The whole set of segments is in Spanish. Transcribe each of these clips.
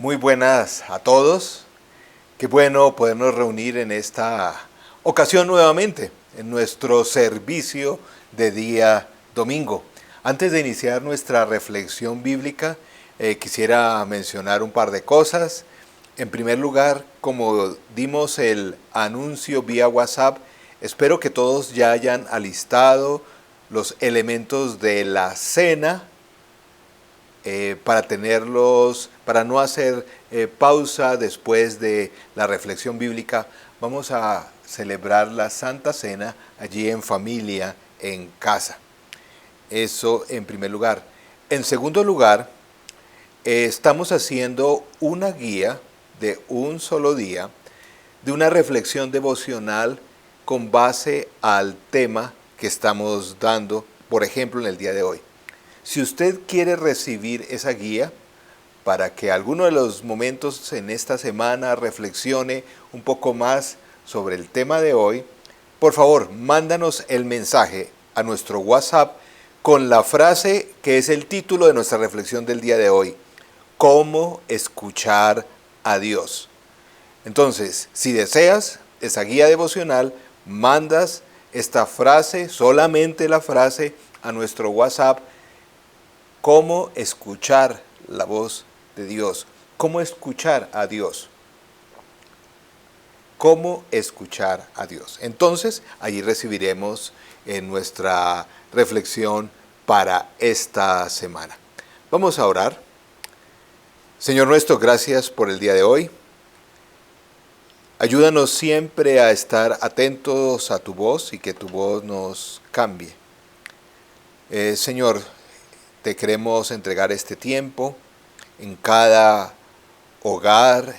Muy buenas a todos. Qué bueno podernos reunir en esta ocasión nuevamente en nuestro servicio de día domingo. Antes de iniciar nuestra reflexión bíblica, quisiera mencionar un par de cosas. En primer lugar, como dimos el anuncio vía WhatsApp, espero que todos ya hayan alistado los elementos de la cena para tenerlos, para no hacer pausa después de la reflexión bíblica. Vamos a celebrar la Santa Cena allí en familia, en casa. Eso en primer lugar. En segundo lugar, estamos haciendo una guía de un solo día, de una reflexión devocional con base al tema que estamos dando, por ejemplo, en el día de hoy. Si usted quiere recibir esa guía para que alguno de los momentos en esta semana reflexione un poco más sobre el tema de hoy, por favor, mándanos el mensaje a nuestro WhatsApp con la frase que es el título de nuestra reflexión del día de hoy: ¿Cómo escuchar a Dios? Entonces, si deseas esa guía devocional, mandas esta frase, solamente la frase, a nuestro WhatsApp. ¿Cómo escuchar la voz de Dios? ¿Cómo escuchar a Dios? ¿Cómo escuchar a Dios? Entonces, allí recibiremos nuestra reflexión para esta semana. Vamos a orar. Señor nuestro, gracias por el día de hoy. Ayúdanos siempre a estar atentos a tu voz y que tu voz nos cambie. Señor, te queremos entregar este tiempo en cada hogar,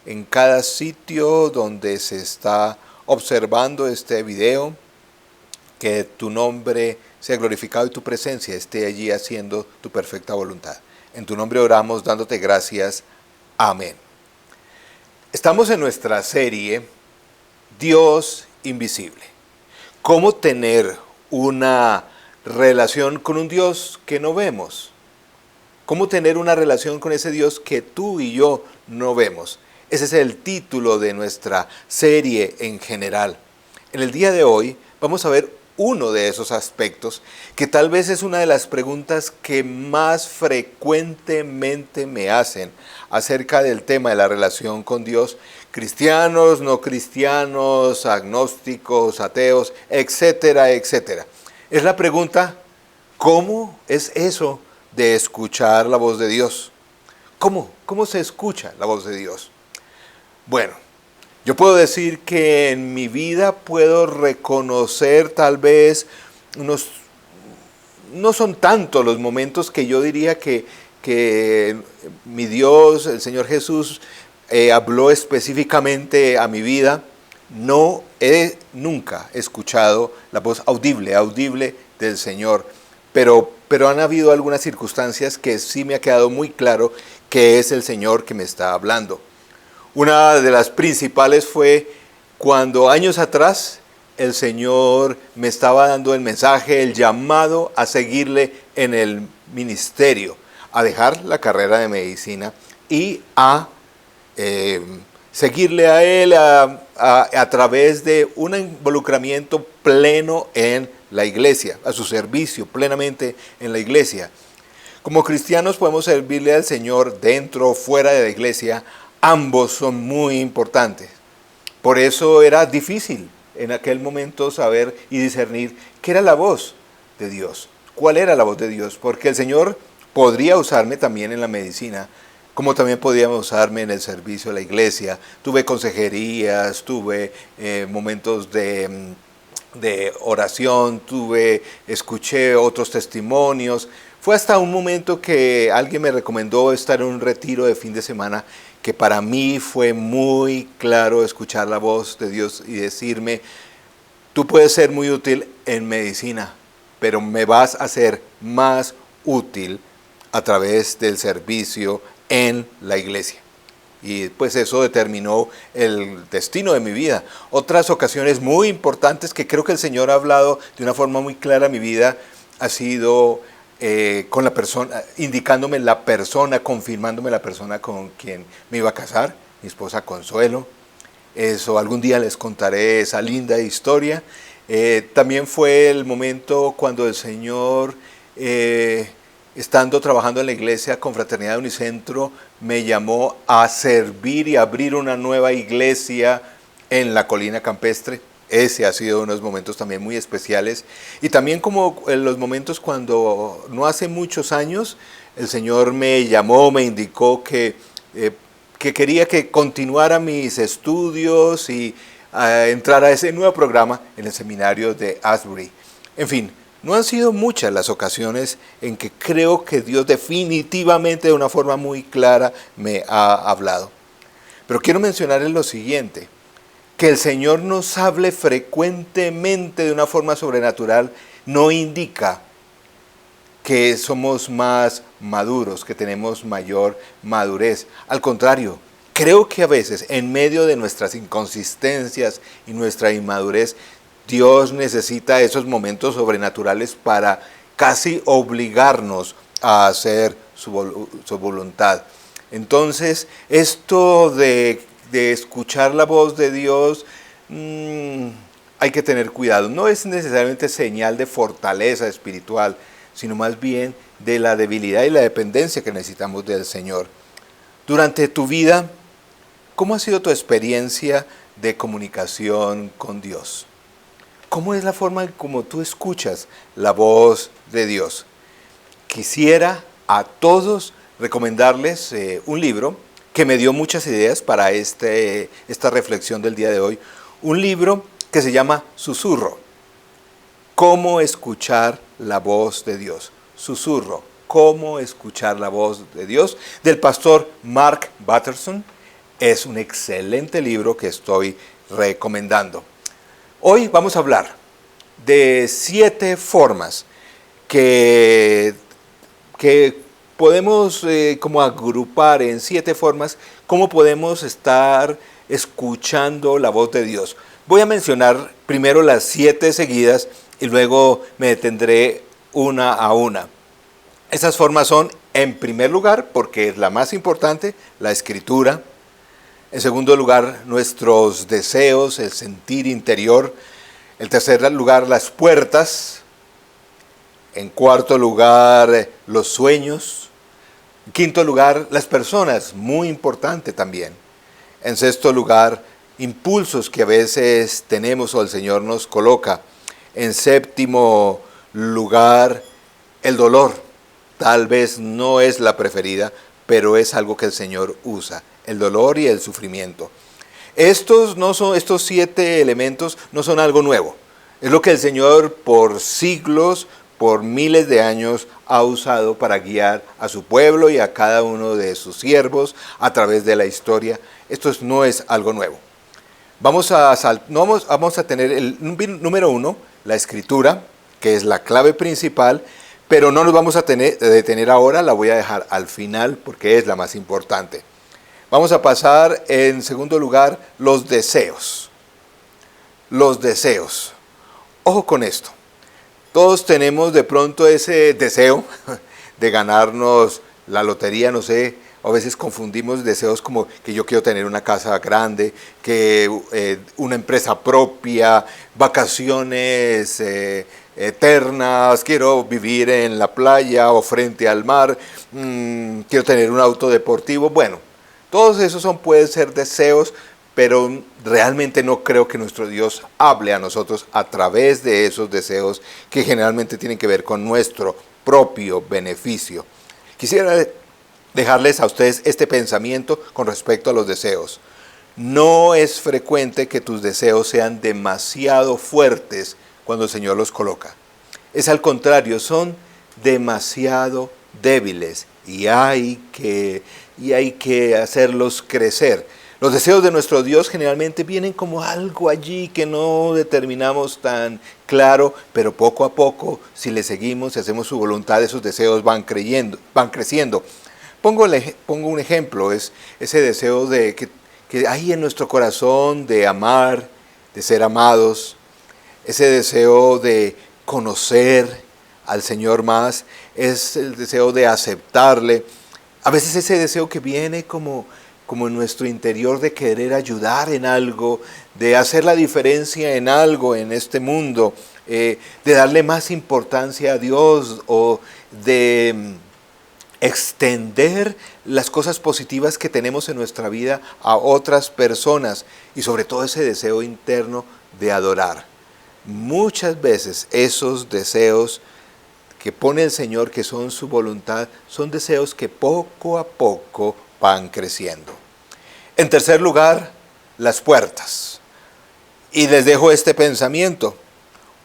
en cada sitio donde se está observando este video. Que tu nombre sea glorificado y tu presencia esté allí haciendo tu perfecta voluntad. En tu nombre oramos dándote gracias. Amén. Estamos en nuestra serie Dios Invisible. ¿Cómo tener una relación con un Dios que no vemos? ¿Cómo tener una relación con ese Dios que tú y yo no vemos? Ese es el título de nuestra serie en general. En el día de hoy vamos a ver uno de esos aspectos que tal vez es una de las preguntas que más frecuentemente me hacen acerca del tema de la relación con Dios. Cristianos, no cristianos, agnósticos, ateos, etcétera, etcétera. Es la pregunta: ¿cómo es eso de escuchar la voz de Dios? ¿Cómo? ¿Cómo se escucha la voz de Dios? Bueno, yo puedo decir que en mi vida puedo reconocer tal vez no son tantos los momentos que yo diría que mi Dios, el Señor Jesús, habló específicamente a mi vida. No he nunca escuchado la voz audible del Señor, pero han habido algunas circunstancias que sí me ha quedado muy claro que es el Señor que me está hablando. Una de las principales fue cuando años atrás el Señor me estaba dando el mensaje, el llamado a seguirle en el ministerio, a dejar la carrera de medicina y a seguirle a Él a través de un involucramiento pleno en la iglesia, a su servicio plenamente en la iglesia. Como cristianos podemos servirle al Señor dentro o fuera de la iglesia. Ambos son muy importantes. Por eso era difícil en aquel momento saber y discernir qué era la voz de Dios, cuál era la voz de Dios, porque el Señor podría usarme también en la medicina, como también podía usarme en el servicio de la iglesia. Tuve consejerías, tuve momentos de oración, escuché otros testimonios. Fue hasta un momento que alguien me recomendó estar en un retiro de fin de semana, que para mí fue muy claro escuchar la voz de Dios y decirme: tú puedes ser muy útil en medicina, pero me vas a ser más útil a través del servicio en la iglesia. Y pues eso determinó el destino de mi vida. Otras ocasiones muy importantes que creo que el Señor ha hablado de una forma muy clara a mi vida ha sido con la persona, indicándome la persona, confirmándome la persona con quien me iba a casar, mi esposa Consuelo. Eso, algún día les contaré esa linda historia. También fue el momento cuando el Señor, estando trabajando en la iglesia Confraternidad de Unicentro, me llamó a servir y abrir una nueva iglesia en la Colina Campestre. Ese ha sido unos momentos también muy especiales. Y también como en los momentos cuando no hace muchos años el Señor me llamó, me indicó que quería que continuara mis estudios y entrar a ese nuevo programa en el seminario de Asbury. En fin, no han sido muchas las ocasiones en que creo que Dios definitivamente de una forma muy clara me ha hablado. Pero quiero mencionar lo siguiente, que el Señor nos hable frecuentemente de una forma sobrenatural no indica que somos más maduros, que tenemos mayor madurez. Al contrario, creo que a veces en medio de nuestras inconsistencias y nuestra inmadurez, Dios necesita esos momentos sobrenaturales para casi obligarnos a hacer su voluntad. Entonces, esto de escuchar la voz de Dios, hay que tener cuidado. No es necesariamente señal de fortaleza espiritual, sino más bien de la debilidad y la dependencia que necesitamos del Señor. Durante tu vida, ¿cómo ha sido tu experiencia de comunicación con Dios? ¿Cómo es la forma en cómo tú escuchas la voz de Dios? Quisiera a todos recomendarles un libro que me dio muchas ideas para esta reflexión del día de hoy. Un libro que se llama Susurro. ¿Cómo escuchar la voz de Dios? Susurro. ¿Cómo escuchar la voz de Dios? Del pastor Mark Batterson. Es un excelente libro que estoy recomendando. Hoy vamos a hablar de 7 formas que podemos como agrupar en 7 formas cómo podemos estar escuchando la voz de Dios. Voy a mencionar primero las 7 seguidas y luego me detendré una a una. Esas formas son, en primer lugar, porque es la más importante, la escritura. En segundo lugar, nuestros deseos, el sentir interior. En tercer lugar, las puertas. En cuarto lugar, los sueños. En quinto lugar, las personas, muy importante también. En sexto lugar, impulsos que a veces tenemos o el Señor nos coloca. En séptimo lugar, el dolor. Tal vez no es la preferida, pero es algo que el Señor usa. El dolor y el sufrimiento. Estos 7 elementos no son algo nuevo. Es lo que el Señor por siglos, por miles de años ha usado para guiar a su pueblo y a cada uno de sus siervos a través de la historia. Esto no es algo nuevo. Vamos a tener el número 1, la escritura, que es la clave principal, pero no nos vamos a detener ahora, la voy a dejar al final porque es la más importante. Vamos a pasar en segundo lugar los deseos. Los deseos. Ojo con esto. Todos tenemos de pronto ese deseo de ganarnos la lotería, no sé, a veces confundimos deseos como que yo quiero tener una casa grande, que una empresa propia, vacaciones eternas, quiero vivir en la playa o frente al mar, quiero tener un auto deportivo. Bueno, todos esos pueden ser deseos, pero realmente no creo que nuestro Dios hable a nosotros a través de esos deseos que generalmente tienen que ver con nuestro propio beneficio. Quisiera dejarles a ustedes este pensamiento con respecto a los deseos. No es frecuente que tus deseos sean demasiado fuertes cuando el Señor los coloca. Es al contrario, son demasiado débiles y hay que hacerlos crecer. Los deseos de nuestro Dios generalmente vienen como algo allí que no determinamos tan claro, pero poco a poco, si le seguimos, si hacemos su voluntad, esos deseos van creciendo. Pongo un ejemplo, es ese deseo que hay en nuestro corazón de amar, de ser amados, ese deseo de conocer al Señor más, es el deseo de aceptarle. A veces ese deseo que viene como en nuestro interior de querer ayudar en algo, de hacer la diferencia en algo en este mundo, de darle más importancia a Dios o de extender las cosas positivas que tenemos en nuestra vida a otras personas y sobre todo ese deseo interno de adorar. Muchas veces esos deseos que pone el Señor, que son su voluntad, son deseos que poco a poco van creciendo. En tercer lugar, las puertas. Y les dejo este pensamiento.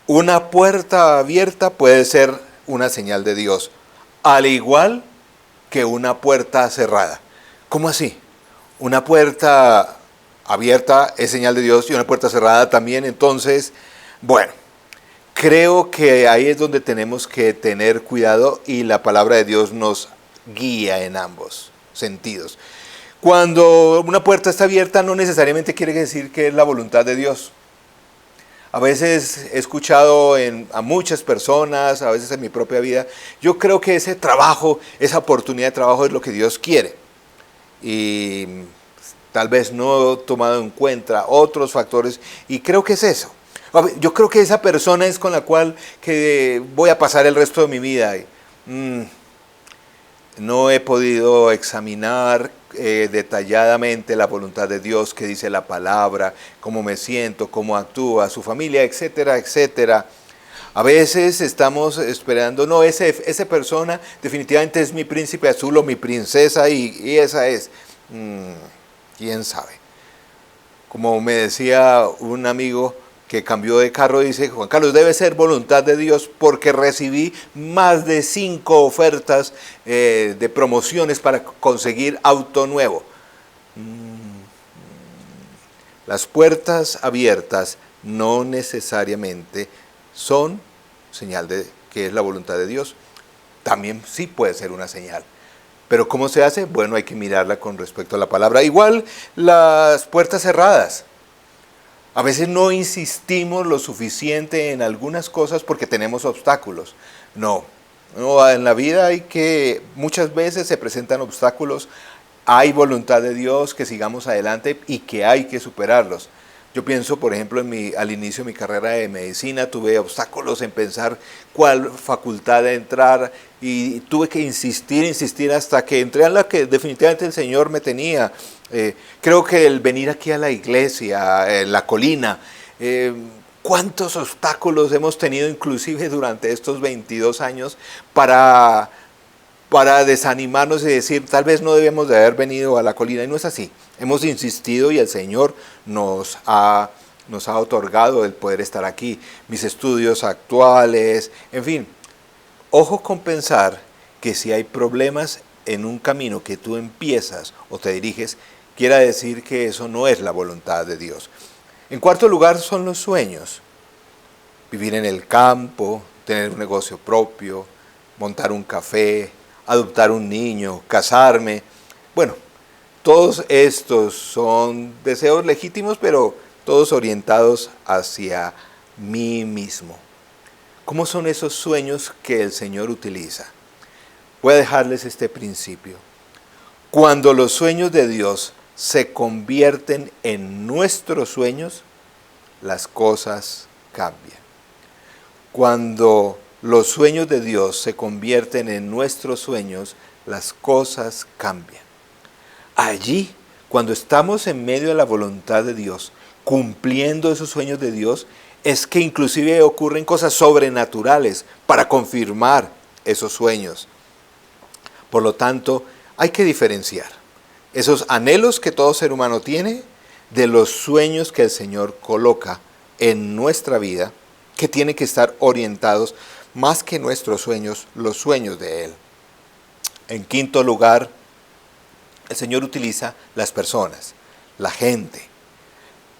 Una puerta abierta puede ser una señal de Dios, al igual que una puerta cerrada. ¿Cómo así? Una puerta abierta es señal de Dios y una puerta cerrada también. Entonces, bueno, creo que ahí es donde tenemos que tener cuidado y la palabra de Dios nos guía en ambos sentidos. Cuando una puerta está abierta no necesariamente quiere decir que es la voluntad de Dios. A veces he escuchado a muchas personas, a veces en mi propia vida, yo creo que ese trabajo, esa oportunidad de trabajo es lo que Dios quiere. Y tal vez no he tomado en cuenta otros factores y creo que es eso. Yo creo que esa persona es con la cual que voy a pasar el resto de mi vida. No he podido examinar detalladamente la voluntad de Dios, que dice la palabra, cómo me siento, cómo actúa, su familia, etcétera, etcétera. A veces estamos esperando, no, esa persona definitivamente es mi príncipe azul o mi princesa y esa es. ¿Quién sabe? Como me decía un amigo que cambió de carro, dice: Juan Carlos, debe ser voluntad de Dios porque recibí más de 5 ofertas de promociones para conseguir auto nuevo. Las puertas abiertas no necesariamente son señal de que es la voluntad de Dios. También sí puede ser una señal. Pero ¿cómo se hace? Bueno, hay que mirarla con respecto a la palabra. Igual las puertas cerradas. A veces no insistimos lo suficiente en algunas cosas porque tenemos obstáculos. No, en la vida muchas veces se presentan obstáculos, hay voluntad de Dios que sigamos adelante y que hay que superarlos. Yo pienso, por ejemplo, al inicio de mi carrera de medicina, tuve obstáculos en pensar cuál facultad de entrar y tuve que insistir hasta que entré a la que definitivamente el Señor me tenía. Creo que el venir aquí a la iglesia, en la colina, cuántos obstáculos hemos tenido inclusive durante estos 22 años para desanimarnos y decir, tal vez no debemos de haber venido a la colina, y no es así. Hemos insistido y el Señor nos ha otorgado el poder estar aquí. Mis estudios actuales, en fin. Ojo con pensar que si hay problemas en un camino que tú empiezas o te diriges, quiera decir que eso no es la voluntad de Dios. En cuarto lugar son los sueños. Vivir en el campo, tener un negocio propio, montar un café, adoptar un niño, casarme. Bueno, todos estos son deseos legítimos, pero todos orientados hacia mí mismo. ¿Cómo son esos sueños que el Señor utiliza? Voy a dejarles este principio. Cuando los sueños de Dios se convierten en nuestros sueños, las cosas cambian. Cuando los sueños de Dios se convierten en nuestros sueños, las cosas cambian. Allí, cuando estamos en medio de la voluntad de Dios, cumpliendo esos sueños de Dios, es que inclusive ocurren cosas sobrenaturales para confirmar esos sueños. Por lo tanto, hay que diferenciar esos anhelos que todo ser humano tiene de los sueños que el Señor coloca en nuestra vida, que tienen que estar orientados más que nuestros sueños, los sueños de Él. En quinto lugar, el Señor utiliza las personas, la gente.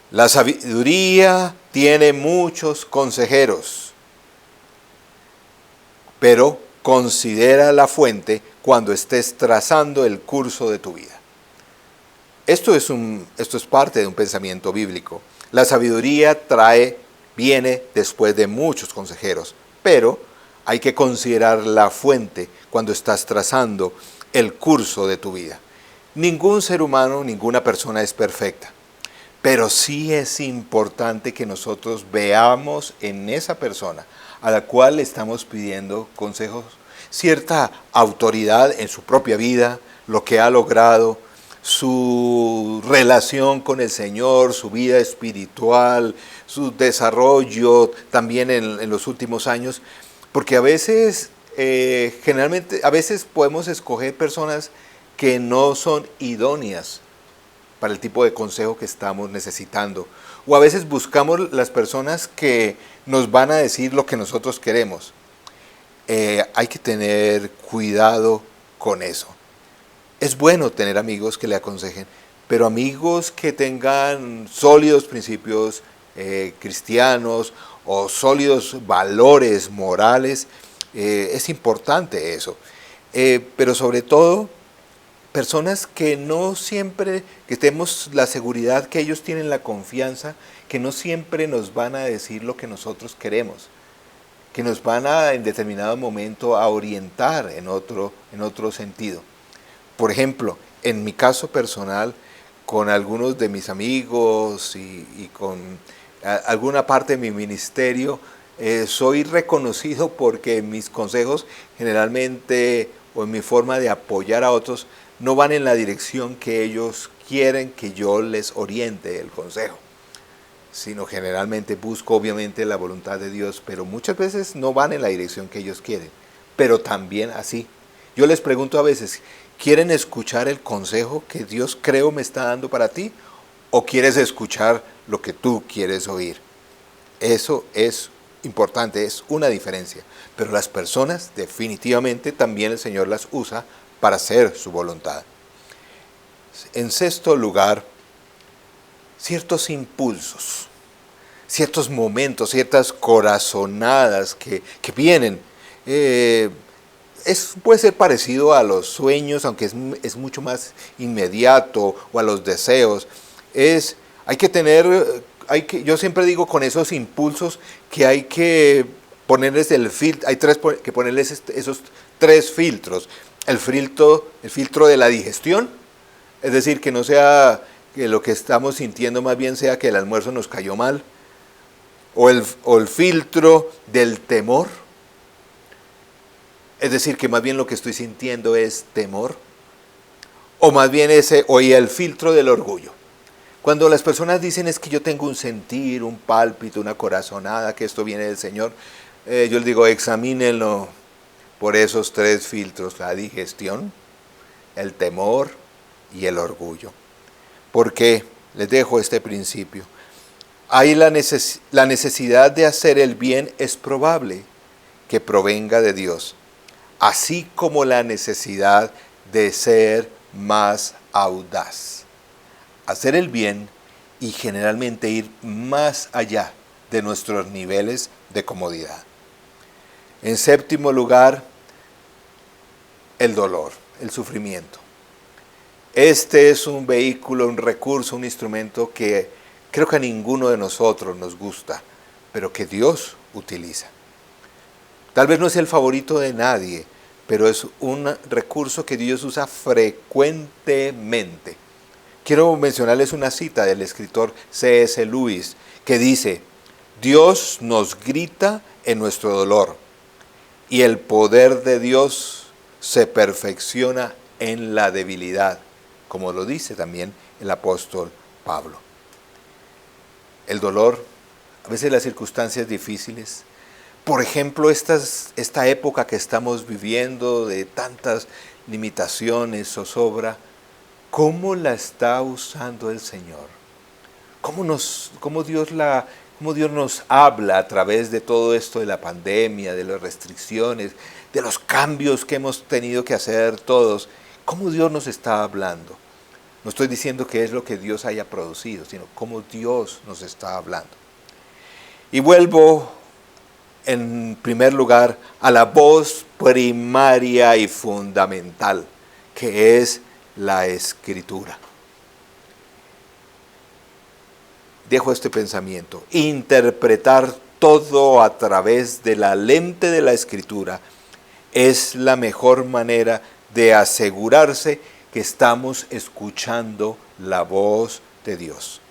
La sabiduría tiene muchos consejeros, pero considera la fuente cuando estés trazando el curso de tu vida. Esto es parte de un pensamiento bíblico. La sabiduría viene después de muchos consejeros, pero hay que considerar la fuente cuando estás trazando el curso de tu vida. Ningún ser humano, ninguna persona es perfecta, pero sí es importante que nosotros veamos en esa persona a la cual le estamos pidiendo consejos cierta autoridad en su propia vida, lo que ha logrado, su relación con el Señor, su vida espiritual, su desarrollo también en los últimos años, porque a veces, generalmente, a veces podemos escoger personas que no son idóneas para el tipo de consejo que estamos necesitando. O a veces buscamos las personas que nos van a decir lo que nosotros queremos. Hay que tener cuidado con eso. Es bueno tener amigos que le aconsejen, pero amigos que tengan sólidos principios cristianos o sólidos valores morales, es importante eso. Pero sobre todo, personas que no siempre, que tenemos la seguridad que ellos tienen la confianza, que no siempre nos van a decir lo que nosotros queremos, que nos van a en determinado momento a orientar en otro sentido. Por ejemplo, en mi caso personal, con algunos de mis amigos y con alguna parte de mi ministerio, soy reconocido porque mis consejos generalmente, o en mi forma de apoyar a otros, no van en la dirección que ellos quieren que yo les oriente el consejo, sino generalmente busco obviamente la voluntad de Dios, pero muchas veces no van en la dirección que ellos quieren, pero también así. Yo les pregunto a veces, ¿quieren escuchar el consejo que Dios creo me está dando para ti? ¿O quieres escuchar lo que tú quieres oír? Eso es importante, es una diferencia. Pero las personas definitivamente también el Señor las usa para hacer su voluntad. En sexto lugar, ciertos impulsos, ciertos momentos, ciertas corazonadas que vienen. Puede ser parecido a los sueños, aunque es mucho más inmediato, o a los deseos. Hay que tener, yo siempre digo con esos impulsos que hay que ponerles el filtro, que ponerles esos tres filtros. El filtro de la digestión, es decir, que no sea que lo que estamos sintiendo más bien sea que el almuerzo nos cayó mal, o el filtro del temor, es decir, que más bien lo que estoy sintiendo es temor, o más bien el filtro del orgullo. Cuando las personas dicen es que yo tengo un sentir, un pálpito, una corazonada, que esto viene del Señor, yo les digo, examínenlo por esos tres filtros: la digestión, el temor y el orgullo. ¿Por qué? Les dejo este principio. La necesidad de hacer el bien es probable que provenga de Dios, así como la necesidad de ser más audaz. Hacer el bien y generalmente ir más allá de nuestros niveles de comodidad. En séptimo lugar, el dolor, el sufrimiento. Este es un vehículo, un recurso, un instrumento que creo que a ninguno de nosotros nos gusta, pero que Dios utiliza. Tal vez no es el favorito de nadie, pero es un recurso que Dios usa frecuentemente. Quiero mencionarles una cita del escritor C.S. Lewis que dice: Dios nos grita en nuestro dolor y el poder de Dios se perfecciona en la debilidad, como lo dice también el apóstol Pablo. El dolor, a veces las circunstancias difíciles, por ejemplo esta época que estamos viviendo de tantas limitaciones, zozobra, ¿cómo la está usando el Señor? ¿Cómo Dios nos habla a través de todo esto de la pandemia, de las restricciones, de los cambios que hemos tenido que hacer todos? ¿Cómo Dios nos está hablando? No estoy diciendo que es lo que Dios haya producido, sino cómo Dios nos está hablando. Y vuelvo en primer lugar a la voz primaria y fundamental, que es la Escritura. Dejo este pensamiento: interpretar todo a través de la lente de la Escritura es la mejor manera de asegurarse que estamos escuchando la voz de Dios.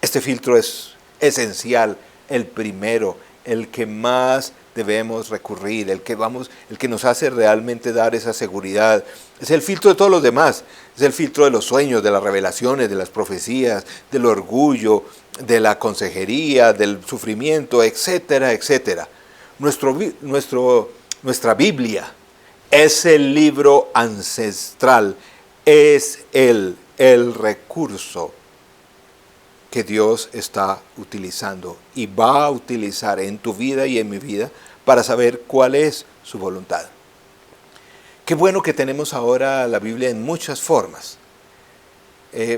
Este filtro es esencial, el primero, el que más debemos recurrir, el que nos hace realmente dar esa seguridad. Es el filtro de todos los demás, es el filtro de los sueños, de las revelaciones, de las profecías, del orgullo, de la consejería, del sufrimiento, etcétera, etcétera. Nuestra Biblia es el libro ancestral, es el recurso que Dios está utilizando y va a utilizar en tu vida y en mi vida para saber cuál es su voluntad. Qué bueno que tenemos ahora la Biblia en muchas formas.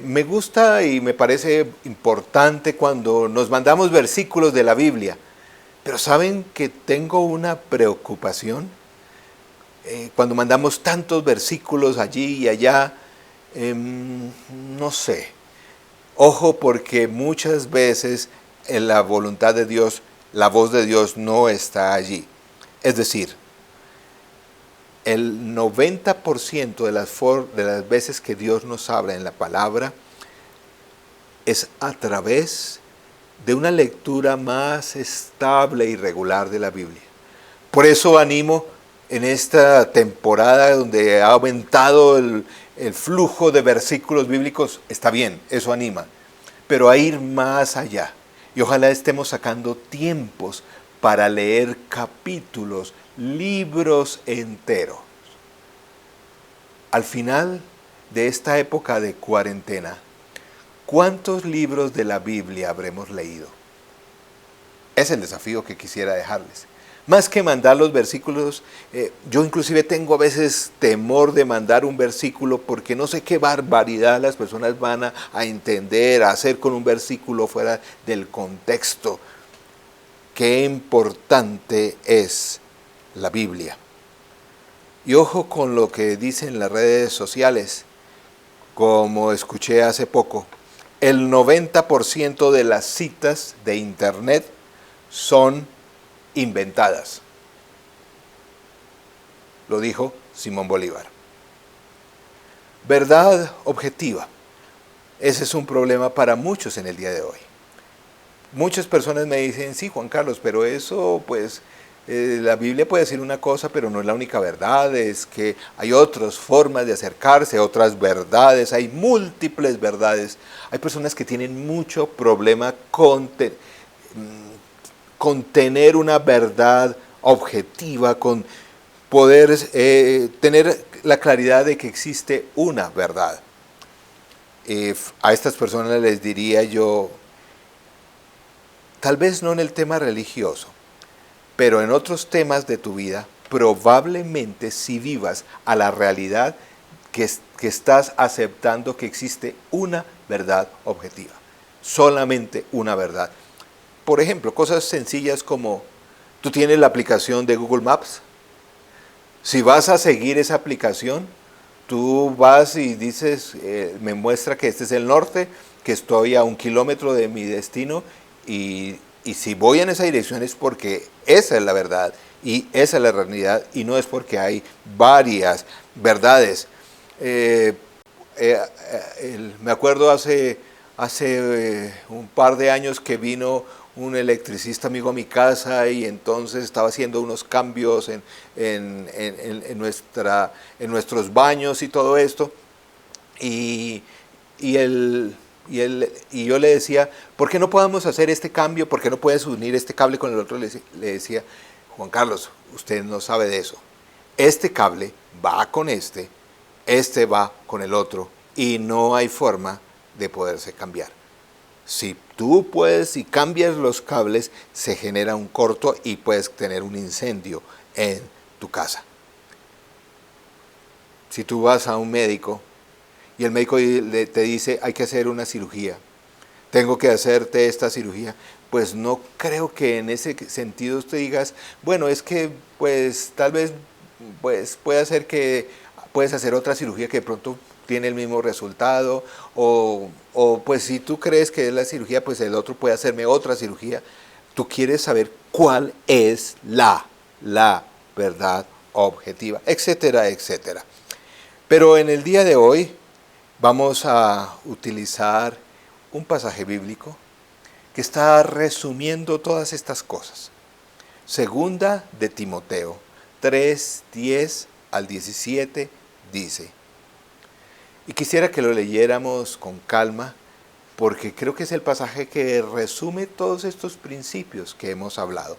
Me gusta y me parece importante cuando nos mandamos versículos de la Biblia, pero ¿saben que tengo una preocupación? Cuando mandamos tantos versículos allí y allá, no sé. Ojo, porque muchas veces en la voluntad de Dios, la voz de Dios no está allí. Es decir, el 90% de las veces que Dios nos habla en la palabra es a través de una lectura más estable y regular de la Biblia. Por eso animo en esta temporada donde ha aumentado el flujo de versículos bíblicos, está bien, eso anima, pero a ir más allá. Y ojalá estemos sacando tiempos para leer capítulos, libros enteros. Al final de esta época de cuarentena, ¿cuántos libros de la Biblia habremos leído? Es el desafío que quisiera dejarles. Más que mandar los versículos, yo inclusive tengo a veces temor de mandar un versículo porque no sé qué barbaridad las personas van a entender, a hacer con un versículo fuera del contexto. Qué importante es la Biblia. Y ojo con lo que dicen las redes sociales, como escuché hace poco, el 90% de las citas de internet son inventadas. Lo dijo Simón Bolívar. Verdad objetiva. Ese es un problema para muchos en el día de hoy. Muchas personas me dicen, sí, Juan Carlos, pero eso, pues, la Biblia puede decir una cosa, pero no es la única verdad, es que hay otras formas de acercarse, otras verdades, hay múltiples verdades. Hay personas que tienen mucho problema con tener una verdad objetiva, con poder tener la claridad de que existe una verdad. A estas personas les diría yo, tal vez no en el tema religioso, pero en otros temas de tu vida, probablemente si vivas a la realidad que estás aceptando que existe una verdad objetiva, solamente una verdad. Por ejemplo, cosas sencillas como, tú tienes la aplicación de Google Maps. Si vas a seguir esa aplicación, tú vas y dices, me muestra que este es el norte, que estoy a 1 kilómetro de mi destino, y si voy en esa dirección es porque esa es la verdad, y esa es la realidad, y no es porque hay varias verdades. Me acuerdo hace un par de años que vino un electricista amigo a mi casa y entonces estaba haciendo unos cambios en nuestros baños y todo esto. Y yo le decía, ¿por qué no podemos hacer este cambio? ¿Por qué no puedes unir este cable con el otro? Le decía, Juan Carlos, usted no sabe de eso. Este cable va con este va con el otro y no hay forma de poderse cambiar. Si tú puedes y cambias los cables, se genera un corto y puedes tener un incendio en tu casa. Si tú vas a un médico y el médico te dice hay que hacer una cirugía, tengo que hacerte esta cirugía, pues no creo que en ese sentido usted digas, bueno, es que pues tal vez pues puede ser que puedes hacer otra cirugía que de pronto tiene el mismo resultado, o pues si tú crees que es la cirugía, pues el otro puede hacerme otra cirugía. Tú quieres saber cuál es la verdad objetiva, etcétera, etcétera. Pero en el día de hoy vamos a utilizar un pasaje bíblico que está resumiendo todas estas cosas. Segunda de Timoteo 3, 10 al 17 dice, y quisiera que lo leyéramos con calma, porque creo que es el pasaje que resume todos estos principios que hemos hablado.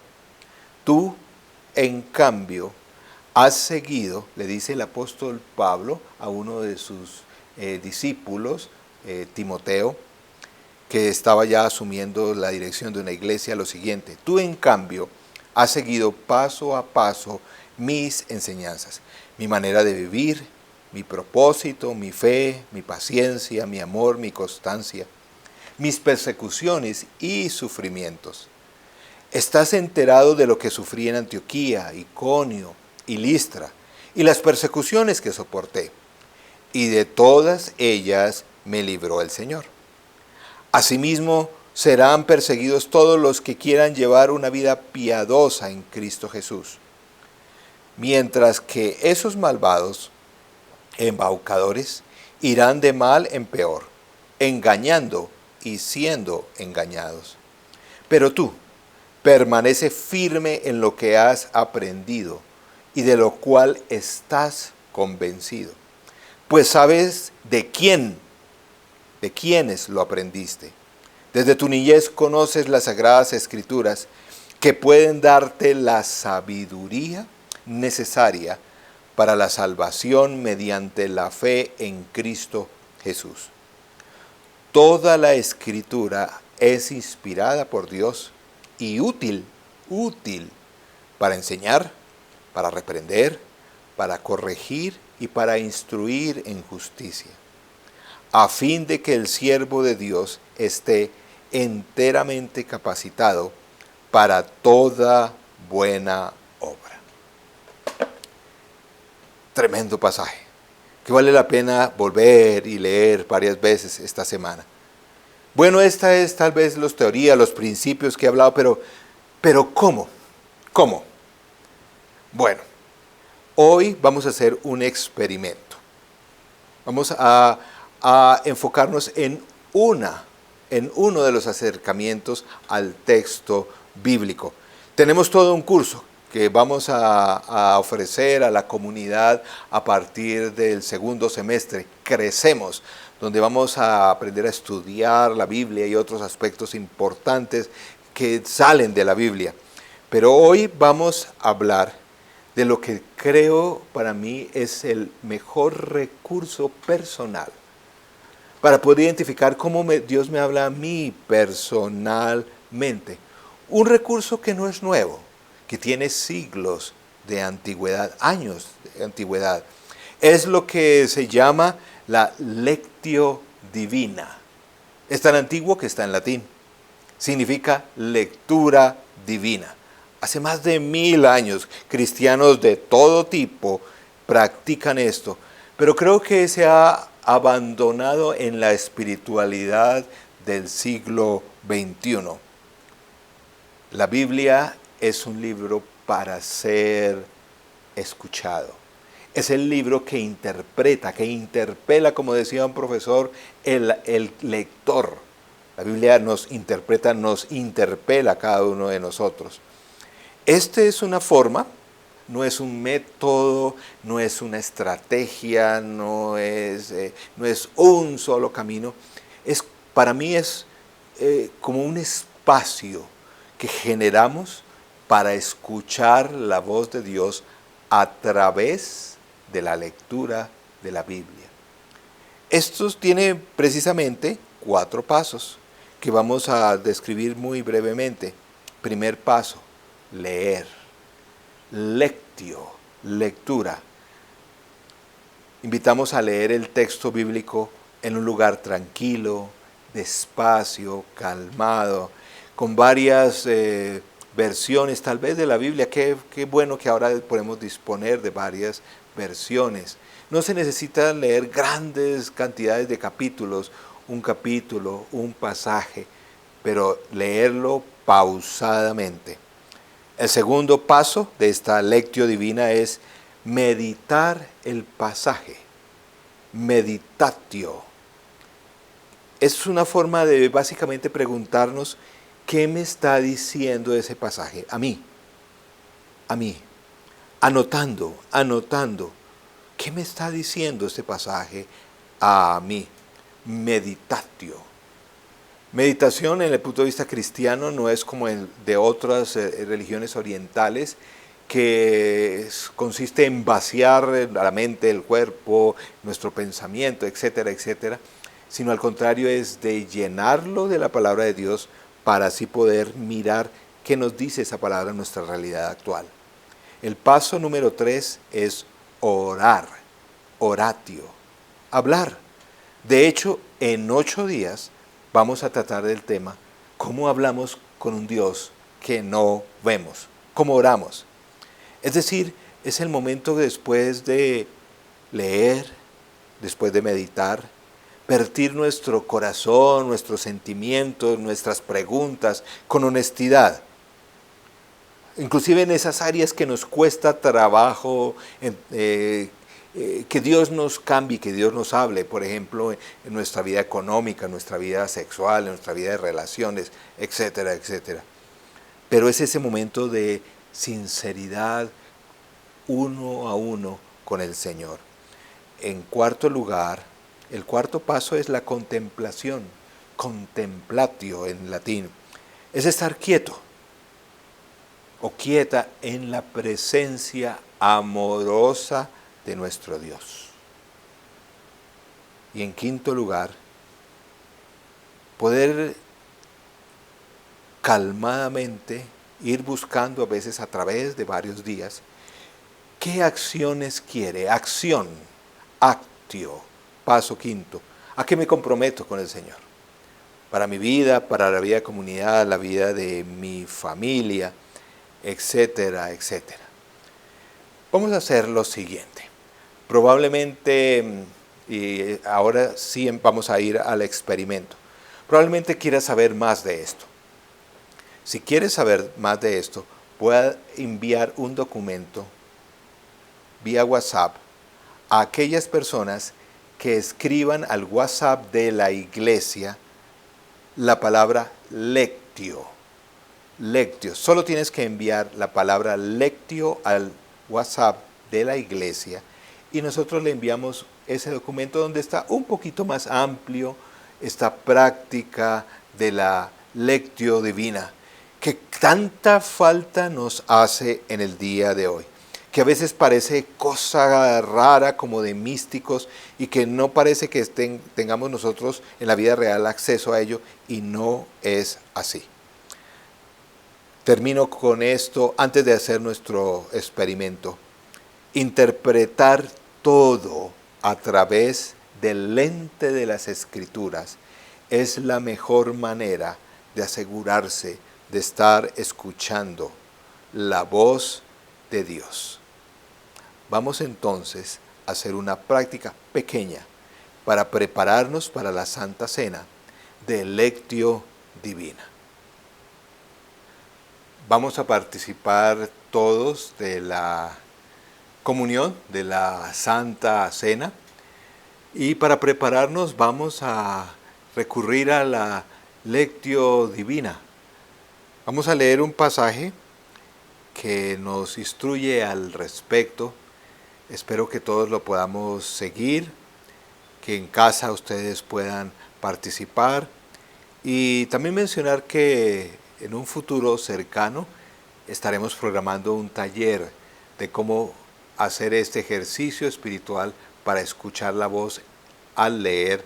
Tú, en cambio, has seguido, le dice el apóstol Pablo a uno de sus discípulos, Timoteo, que estaba ya asumiendo la dirección de una iglesia, lo siguiente: tú, en cambio, has seguido paso a paso mis enseñanzas, mi manera de vivir, mi propósito, mi fe, mi paciencia, mi amor, mi constancia, mis persecuciones y sufrimientos. Estás enterado de lo que sufrí en Antioquía, Iconio y Listra, y las persecuciones que soporté, y de todas ellas me libró el Señor. Asimismo, serán perseguidos todos los que quieran llevar una vida piadosa en Cristo Jesús. Mientras que esos malvados, embaucadores, irán de mal en peor, engañando y siendo engañados. Pero tú, permanece firme en lo que has aprendido y de lo cual estás convencido, pues sabes de quiénes lo aprendiste. Desde tu niñez conoces las Sagradas Escrituras, que pueden darte la sabiduría necesaria para la salvación mediante la fe en Cristo Jesús. Toda la Escritura es inspirada por Dios y útil para enseñar, para reprender, para corregir y para instruir en justicia, a fin de que el siervo de Dios esté enteramente capacitado para toda buena obra. Tremendo pasaje, que vale la pena volver y leer varias veces esta semana. Bueno, esta es tal vez las teorías, los principios que he hablado, pero ¿cómo? ¿Cómo? Bueno, hoy vamos a hacer un experimento. Vamos a enfocarnos en uno de los acercamientos al texto bíblico. Tenemos todo un curso que vamos a ofrecer a la comunidad a partir del segundo semestre. Crecemos, donde vamos a aprender a estudiar la Biblia y otros aspectos importantes que salen de la Biblia. Pero hoy vamos a hablar de lo que creo para mí es el mejor recurso personal para poder identificar cómo Dios me habla a mí personalmente. Un recurso que no es nuevo, que tiene siglos de antigüedad, años de antigüedad. Es lo que se llama la lectio divina. Es tan antiguo que está en latín. Significa lectura divina. Hace más de 1000 años, cristianos de todo tipo practican esto, pero creo que se ha abandonado en la espiritualidad del siglo XXI. La Biblia es un libro para ser escuchado. Es el libro que interpreta, que interpela, como decía un profesor, el lector. La Biblia nos interpreta, nos interpela a cada uno de nosotros. Esta es una forma, no es un método, no es una estrategia, no es un solo camino. Para mí es como un espacio que generamos para escuchar la voz de Dios a través de la lectura de la Biblia. Estos tienen precisamente 4 pasos que vamos a describir muy brevemente. Primer paso: leer. Lectio, lectura. Invitamos a leer el texto bíblico en un lugar tranquilo, despacio, calmado, con varias versiones tal vez de la Biblia. Qué bueno que ahora podemos disponer de varias versiones. No se necesita leer grandes cantidades de capítulos, un capítulo, un pasaje. pero leerlo pausadamente. El segundo paso de esta lectio divina es meditar el pasaje. Meditatio. Es una forma de básicamente preguntarnos qué me está diciendo ese pasaje a mí. Anotando. ¿Qué me está diciendo este pasaje a mí? Meditatio. Meditación en el punto de vista cristiano no es como el de otras religiones orientales, que consiste en vaciar la mente, el cuerpo, nuestro pensamiento, etcétera, etcétera, sino al contrario es de llenarlo de la palabra de Dios para así poder mirar qué nos dice esa palabra en nuestra realidad actual. El paso número 3 es orar, oratio, hablar. De hecho, en 8 días vamos a tratar del tema cómo hablamos con un Dios que no vemos, cómo oramos. Es decir, es el momento después de leer, después de meditar, vertir nuestro corazón, nuestros sentimientos, nuestras preguntas con honestidad. Inclusive en esas áreas que nos cuesta trabajo, que Dios nos cambie, que Dios nos hable, por ejemplo, en nuestra vida económica, en nuestra vida sexual, en nuestra vida de relaciones, etcétera, etcétera. Pero es ese momento de sinceridad uno a uno con el Señor. En cuarto lugar, el cuarto paso es la contemplación, contemplatio en latín. Es estar quieto o quieta en la presencia amorosa de nuestro Dios. Y en quinto lugar, poder calmadamente ir buscando a veces a través de varios días qué acciones quiere. Acción, actio, paso quinto. ¿A qué me comprometo con el Señor? Para mi vida, para la vida de comunidad, la vida de mi familia, etcétera, etcétera. Vamos a hacer lo siguiente. Probablemente, y ahora sí vamos a ir al experimento. Probablemente quieras saber más de esto. Si quieres saber más de esto, voy a enviar un documento vía WhatsApp a aquellas personas que escriban al WhatsApp de la iglesia la palabra lectio. Lectio. Solo tienes que enviar la palabra lectio al WhatsApp de la iglesia y nosotros le enviamos ese documento donde está un poquito más amplio esta práctica de la lectio divina que tanta falta nos hace en el día de hoy, que a veces parece cosa rara como de místicos y que no parece que tengamos nosotros en la vida real acceso a ello, y no es así. Termino con esto antes de hacer nuestro experimento. Interpretar todo a través del lente de las Escrituras es la mejor manera de asegurarse de estar escuchando la voz de Dios. Vamos entonces a hacer una práctica pequeña para prepararnos para la Santa Cena de Lectio Divina. Vamos a participar todos de la comunión, de la Santa Cena, y para prepararnos vamos a recurrir a la Lectio Divina. Vamos a leer un pasaje que nos instruye al respecto. Espero que todos lo podamos seguir, que en casa ustedes puedan participar, y también mencionar que en un futuro cercano estaremos programando un taller de cómo hacer este ejercicio espiritual para escuchar la voz al leer,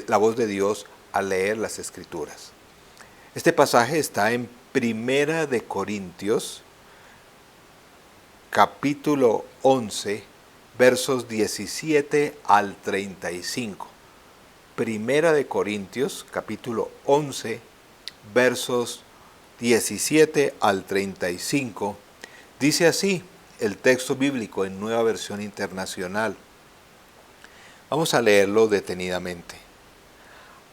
la voz de Dios al leer las Escrituras. Este pasaje está en Primera de Corintios, capítulo 11, versos 17 al 35. Primera de Corintios, capítulo 11, versos 17 al 35. Dice así el texto bíblico en Nueva Versión Internacional. Vamos a leerlo detenidamente.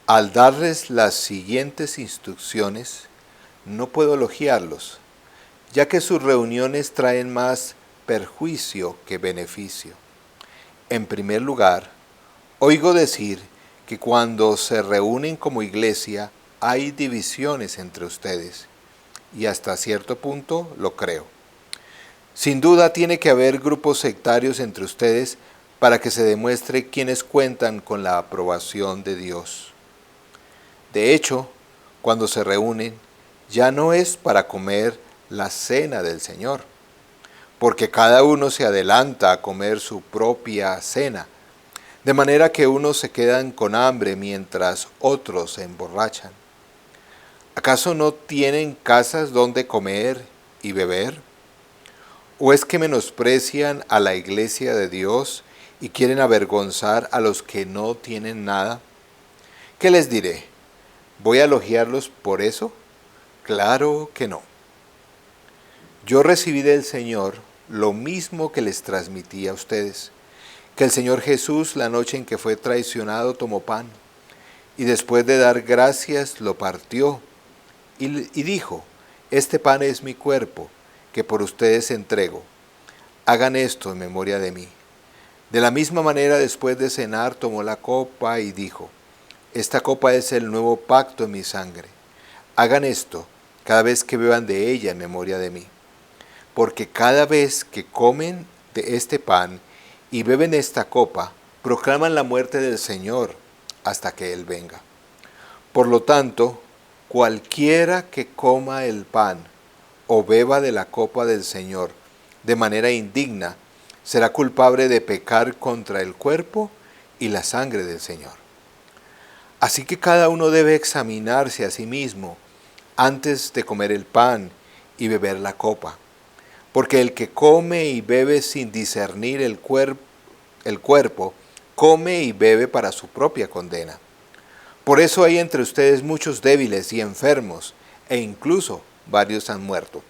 Al darles las siguientes instrucciones, no puedo elogiarlos, ya que sus reuniones traen más perjuicio que beneficio. En primer lugar, oigo decir que cuando se reúnen como iglesia hay divisiones entre ustedes, y hasta cierto punto lo creo. Sin duda tiene que haber grupos sectarios entre ustedes para que se demuestre quiénes cuentan con la aprobación de Dios. De hecho, cuando se reúnen, ya no es para comer la cena del Señor, porque cada uno se adelanta a comer su propia cena, de manera que unos se quedan con hambre mientras otros se emborrachan. ¿Acaso no tienen casas donde comer y beber? ¿O es que menosprecian a la iglesia de Dios y quieren avergonzar a los que no tienen nada? ¿Qué les diré? ¿Voy a elogiarlos por eso? Claro que no. Yo recibí del Señor lo mismo que les transmití a ustedes, que el Señor Jesús, la noche en que fue traicionado, tomó pan, y después de dar gracias lo partió, y dijo: este pan es mi cuerpo, que por ustedes entrego. Hagan esto en memoria de mí. De la misma manera, después de cenar, tomó la copa y dijo: esta copa es el nuevo pacto en mi sangre. Hagan esto cada vez que beban de ella en memoria de mí. Porque cada vez que comen de este pan y beben esta copa, proclaman la muerte del Señor hasta que Él venga. Por lo tanto, cualquiera que coma el pan o beba de la copa del Señor de manera indigna, será culpable de pecar contra el cuerpo y la sangre del Señor. Así que cada uno debe examinarse a sí mismo antes de comer el pan y beber la copa. Porque el que come y bebe sin discernir el cuerpo, come y bebe para su propia condena. Por eso hay entre ustedes muchos débiles y enfermos, e incluso varios han muerto.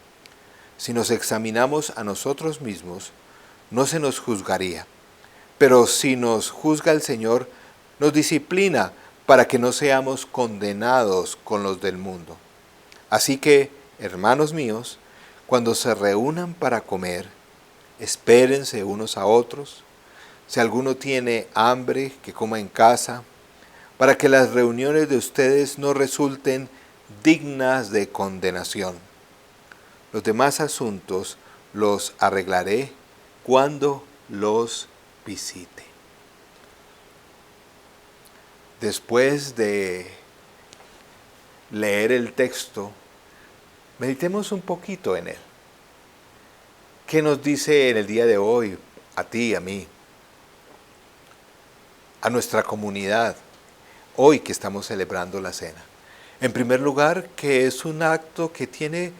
Si nos examinamos a nosotros mismos, no se nos juzgaría. Pero si nos juzga el Señor, nos disciplina para que no seamos condenados con los del mundo. Así que, hermanos míos, cuando se reúnan para comer, espérense unos a otros. Si alguno tiene hambre, que coma en casa, para que las reuniones de ustedes no resulten dignas de condenación. Los demás asuntos los arreglaré cuando los visite. Después de leer el texto, meditemos un poquito en él. ¿Qué nos dice en el día de hoy, a ti y a mí, a nuestra comunidad, hoy que estamos celebrando la cena? En primer lugar, que es un acto que tiene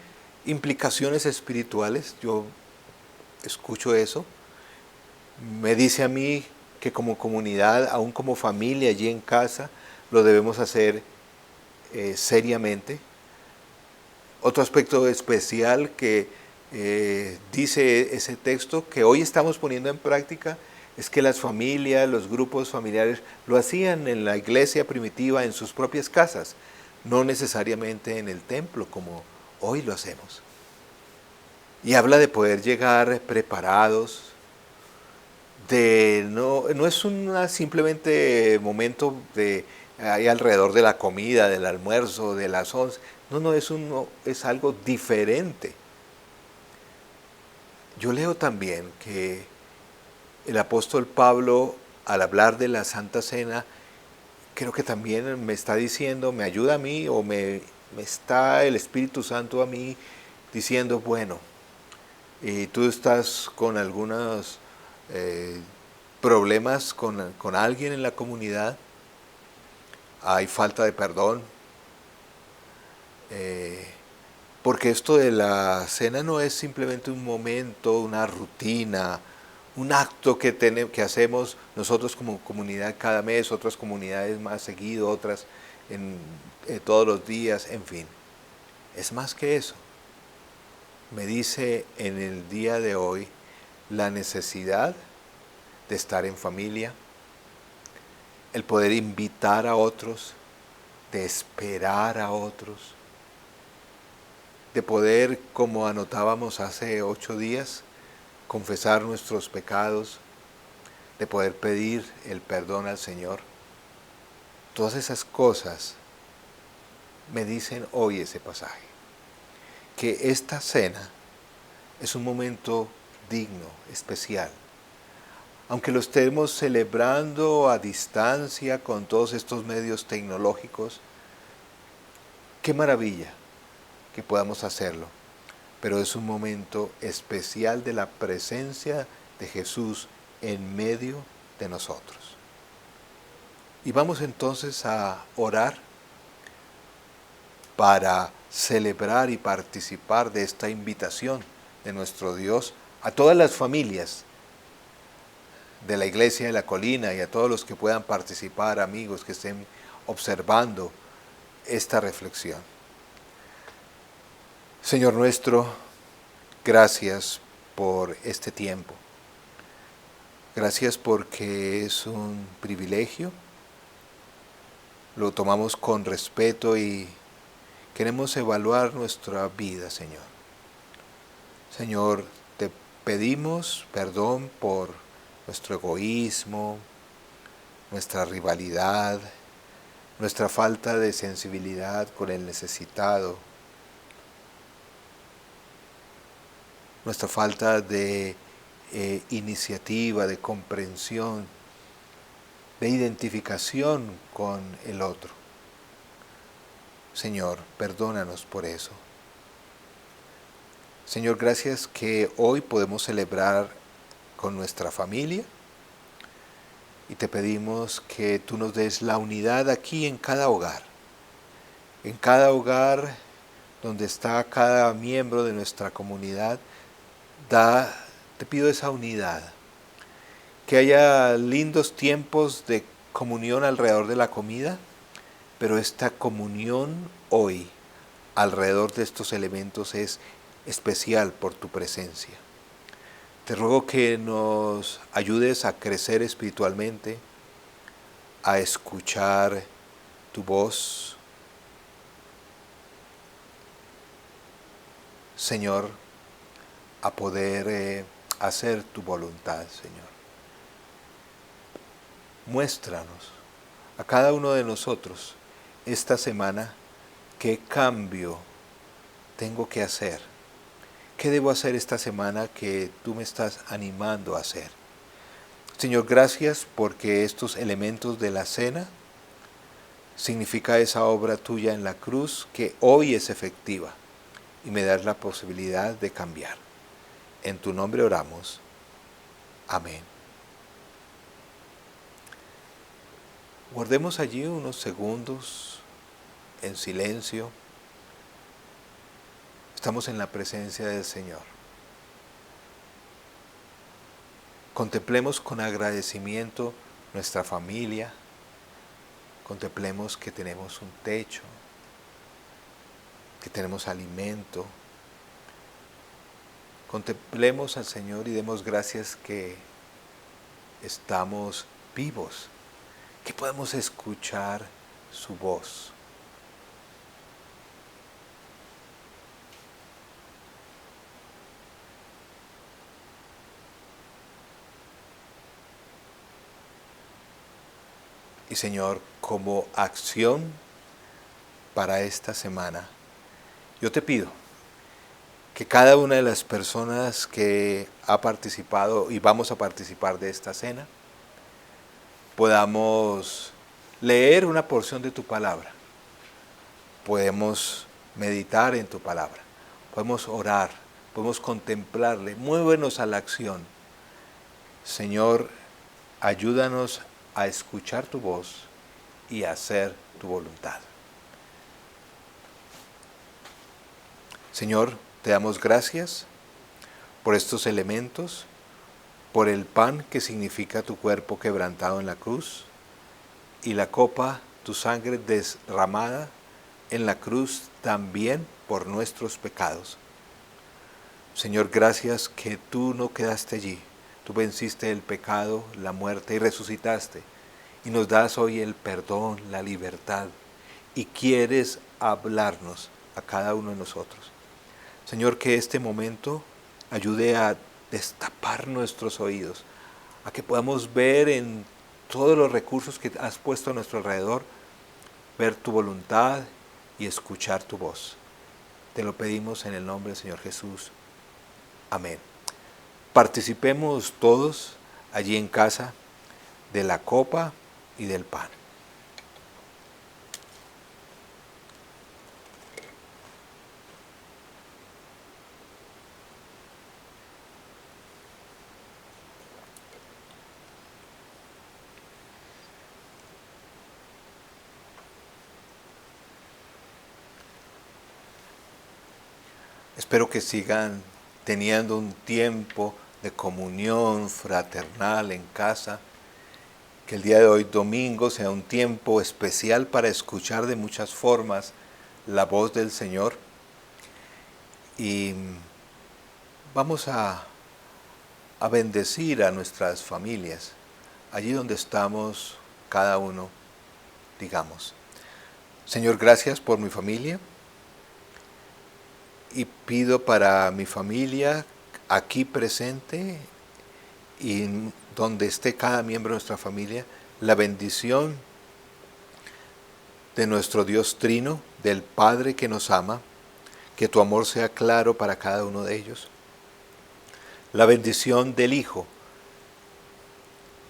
implicaciones espirituales. Yo escucho eso. Me dice a mí que como comunidad, aún como familia allí en casa, lo debemos hacer seriamente. Otro aspecto especial que dice ese texto que hoy estamos poniendo en práctica es que las familias, los grupos familiares lo hacían en la iglesia primitiva, en sus propias casas, no necesariamente en el templo como hoy lo hacemos. Y habla de poder llegar preparados, no es simplemente momento de ahí alrededor de la comida, del almuerzo, de las 11. No, es algo diferente. Yo leo también que el apóstol Pablo, al hablar de la Santa Cena, creo que también me está diciendo, me ayuda a mí, o me está el Espíritu Santo a mí diciendo, bueno, y tú estás con algunos problemas con alguien en la comunidad, hay falta de perdón, porque esto de la cena no es simplemente un momento, una rutina, un acto que hacemos nosotros como comunidad cada mes, otras comunidades más seguido, otras todos los días, en fin. Es más que eso. Me dice en el día de hoy la necesidad de estar en familia, el poder invitar a otros, de esperar a otros, de poder, como anotábamos hace 8 días, confesar nuestros pecados, de poder pedir el perdón al Señor. Todas esas cosas me dicen hoy ese pasaje, que esta cena es un momento digno, especial. Aunque lo estemos celebrando a distancia con todos estos medios tecnológicos, qué maravilla que podamos hacerlo. Pero es un momento especial de la presencia de Jesús en medio de nosotros. Y vamos entonces a orar para celebrar y participar de esta invitación de nuestro Dios a todas las familias de la Iglesia de la Colina y a todos los que puedan participar, amigos que estén observando esta reflexión. Señor nuestro, gracias por este tiempo. Gracias porque es un privilegio. Lo tomamos con respeto y queremos evaluar nuestra vida, Señor. Señor, te pedimos perdón por nuestro egoísmo, nuestra rivalidad, nuestra falta de sensibilidad con el necesitado, nuestra falta de iniciativa, de comprensión, de identificación con el otro. Señor, perdónanos por eso. Señor, gracias que hoy podemos celebrar con nuestra familia y te pedimos que tú nos des la unidad aquí en cada hogar donde está cada miembro de nuestra comunidad. Te pido esa unidad, que haya lindos tiempos de comunión alrededor de la comida, pero esta comunión hoy alrededor de estos elementos es especial por tu presencia. Te ruego que nos ayudes a crecer espiritualmente, a escuchar tu voz. Señor, a poder hacer tu voluntad, Señor. Muéstranos a cada uno de nosotros esta semana qué cambio tengo que hacer. ¿Qué debo hacer esta semana que tú me estás animando a hacer? Señor, gracias porque estos elementos de la cena significa esa obra tuya en la cruz que hoy es efectiva y me das la posibilidad de cambiar. En tu nombre oramos. Amén. Guardemos allí unos segundos en silencio. Estamos en la presencia del Señor. Contemplemos con agradecimiento nuestra familia. Contemplemos que tenemos un techo, que tenemos alimento. Contemplemos al Señor y demos gracias que estamos vivos, que podemos escuchar su voz. Y Señor, como acción para esta semana, yo te pido que cada una de las personas que ha participado y vamos a participar de esta cena, podamos leer una porción de tu palabra, podemos meditar en tu palabra, podemos orar, podemos contemplarle, muévenos a la acción. Señor, ayúdanos a escuchar tu voz y a hacer tu voluntad. Señor, te damos gracias por estos elementos, por el pan que significa tu cuerpo quebrantado en la cruz y la copa, tu sangre derramada en la cruz también por nuestros pecados. Señor, gracias que tú no quedaste allí. Tú venciste el pecado, la muerte y resucitaste. Y nos das hoy el perdón, la libertad y quieres hablarnos a cada uno de nosotros. Señor, que este momento ayude a destapar nuestros oídos, a que podamos ver en todos los recursos que has puesto a nuestro alrededor, ver tu voluntad y escuchar tu voz. Te lo pedimos en el nombre del Señor Jesús. Amén. Participemos todos allí en casa de la copa y del pan. Espero que sigan teniendo un tiempo de comunión fraternal en casa, que el día de hoy, domingo, sea un tiempo especial para escuchar de muchas formas la voz del Señor. Y vamos a bendecir a nuestras familias, allí donde estamos cada uno, digamos: Señor, gracias por mi familia. Y pido para mi familia aquí presente y donde esté cada miembro de nuestra familia, la bendición de nuestro Dios Trino, del Padre que nos ama, que tu amor sea claro para cada uno de ellos. La bendición del Hijo,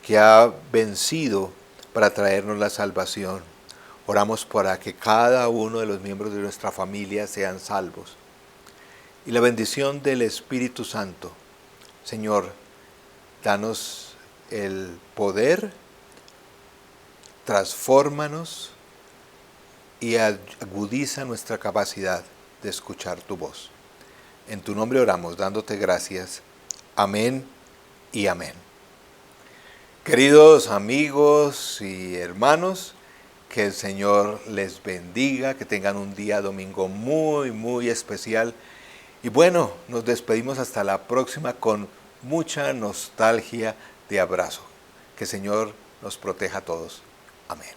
que ha vencido para traernos la salvación. Oramos para que cada uno de los miembros de nuestra familia sean salvos. Y la bendición del Espíritu Santo. Señor, danos el poder, transfórmanos y agudiza nuestra capacidad de escuchar tu voz. En tu nombre oramos, dándote gracias. Amén y amén. Queridos amigos y hermanos, que el Señor les bendiga, que tengan un día domingo muy, muy especial. Y bueno, nos despedimos hasta la próxima con mucha nostalgia de abrazo. Que el Señor nos proteja a todos. Amén.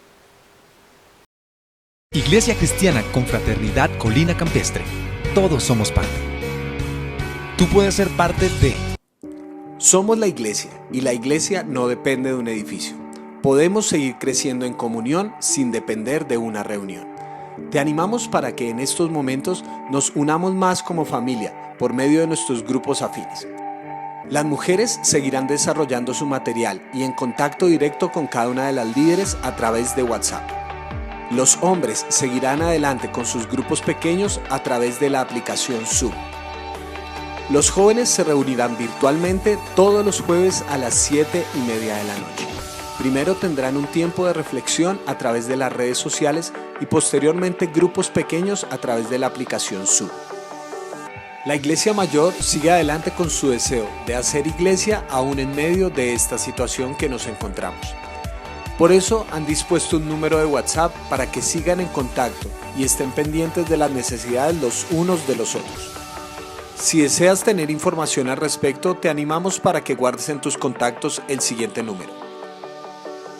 Iglesia Cristiana Confraternidad Colina Campestre. Todos somos parte. Tú puedes ser parte de... Somos la iglesia y la iglesia no depende de un edificio. Podemos seguir creciendo en comunión sin depender de una reunión. Te animamos para que en estos momentos nos unamos más como familia por medio de nuestros grupos afines. Las mujeres seguirán desarrollando su material y en contacto directo con cada una de las líderes a través de WhatsApp. Los hombres seguirán adelante con sus grupos pequeños a través de la aplicación Zoom. Los jóvenes se reunirán virtualmente todos los jueves a las 7:30 de la noche. Primero tendrán un tiempo de reflexión a través de las redes sociales y posteriormente grupos pequeños a través de la aplicación Zoom. La Iglesia Mayor sigue adelante con su deseo de hacer iglesia aún en medio de esta situación que nos encontramos. Por eso han dispuesto un número de WhatsApp para que sigan en contacto y estén pendientes de las necesidades los unos de los otros. Si deseas tener información al respecto, te animamos para que guardes en tus contactos el siguiente número: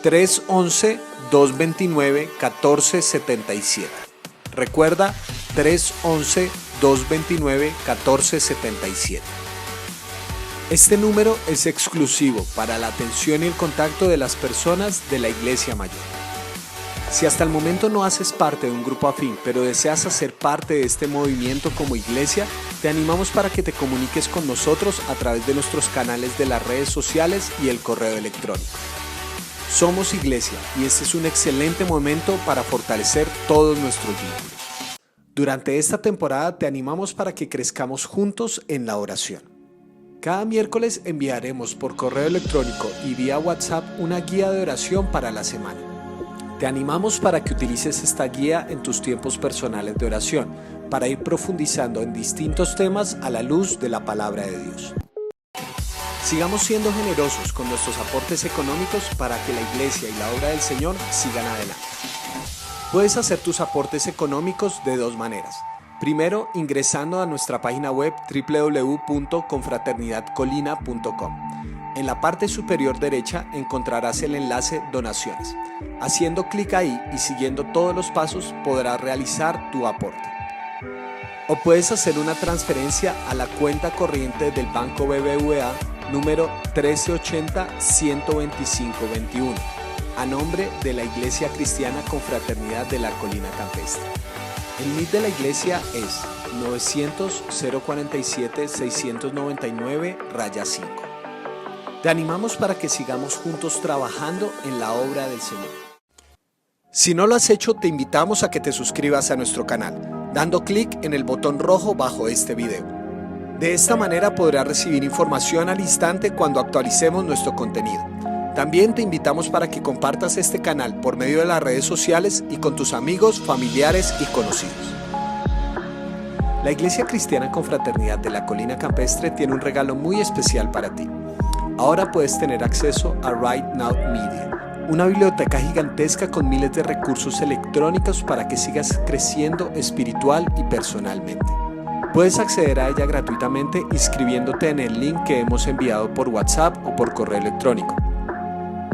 311-229-1477. Recuerda, 311-229-1477. Este número es exclusivo para la atención y el contacto de las personas de la Iglesia Mayor. Si hasta el momento no haces parte de un grupo afín, pero deseas hacer parte de este movimiento como iglesia, te animamos para que te comuniques con nosotros a través de nuestros canales de las redes sociales y el correo electrónico. Somos iglesia y este es un excelente momento para fortalecer todos nuestros vínculos. Durante esta temporada te animamos para que crezcamos juntos en la oración. Cada miércoles enviaremos por correo electrónico y vía WhatsApp una guía de oración para la semana. Te animamos para que utilices esta guía en tus tiempos personales de oración, para ir profundizando en distintos temas a la luz de la palabra de Dios. Sigamos siendo generosos con nuestros aportes económicos para que la iglesia y la obra del Señor sigan adelante. Puedes hacer tus aportes económicos de dos maneras. Primero, ingresando a nuestra página web www.confraternidadcolina.com. En la parte superior derecha encontrarás el enlace Donaciones. Haciendo clic ahí y siguiendo todos los pasos podrás realizar tu aporte. O puedes hacer una transferencia a la cuenta corriente del Banco BBVA número 1380-12521, a nombre de la Iglesia Cristiana Confraternidad de la Colina Campestre. El NID de la iglesia es 900-047-699-5. Te animamos para que sigamos juntos trabajando en la obra del Señor. Si no lo has hecho, te invitamos a que te suscribas a nuestro canal, dando clic en el botón rojo bajo este video. De esta manera podrás recibir información al instante cuando actualicemos nuestro contenido. También te invitamos para que compartas este canal por medio de las redes sociales y con tus amigos, familiares y conocidos. La Iglesia Cristiana Confraternidad de la Colina Campestre tiene un regalo muy especial para ti. Ahora puedes tener acceso a Right Now Media, una biblioteca gigantesca con miles de recursos electrónicos para que sigas creciendo espiritual y personalmente. Puedes acceder a ella gratuitamente inscribiéndote en el link que hemos enviado por WhatsApp o por correo electrónico.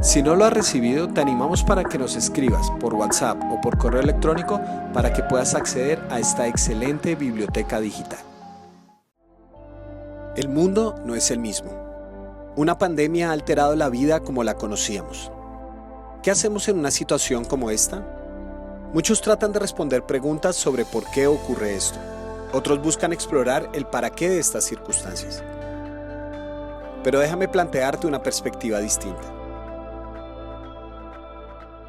Si no lo has recibido, te animamos para que nos escribas por WhatsApp o por correo electrónico para que puedas acceder a esta excelente biblioteca digital. El mundo no es el mismo. Una pandemia ha alterado la vida como la conocíamos. ¿Qué hacemos en una situación como esta? Muchos tratan de responder preguntas sobre por qué ocurre esto. Otros buscan explorar el para qué de estas circunstancias. Pero déjame plantearte una perspectiva distinta.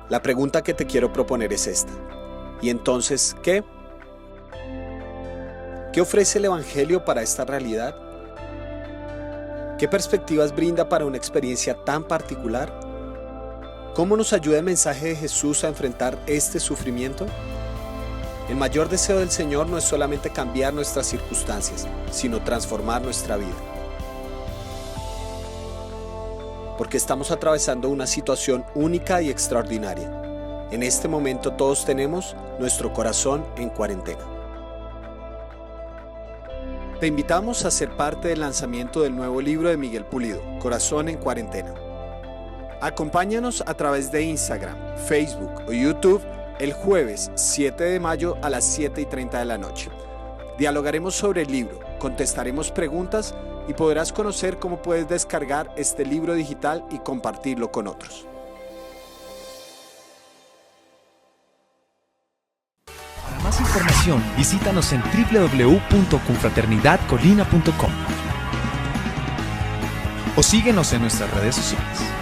La pregunta que te quiero proponer es esta. ¿Y entonces qué? ¿Qué ofrece el Evangelio para esta realidad? ¿Qué perspectivas brinda para una experiencia tan particular? ¿Cómo nos ayuda el mensaje de Jesús a enfrentar este sufrimiento? El mayor deseo del Señor no es solamente cambiar nuestras circunstancias, sino transformar nuestra vida. Porque estamos atravesando una situación única y extraordinaria. En este momento todos tenemos nuestro corazón en cuarentena. Te invitamos a ser parte del lanzamiento del nuevo libro de Miguel Pulido, Corazón en Cuarentena. Acompáñanos a través de Instagram, Facebook o YouTube el jueves 7 de mayo a las 7:30 de la noche. Dialogaremos sobre el libro, contestaremos preguntas y podrás conocer cómo puedes descargar este libro digital y compartirlo con otros. Para más información, visítanos en www.confraternidadcolina.com o síguenos en nuestras redes sociales.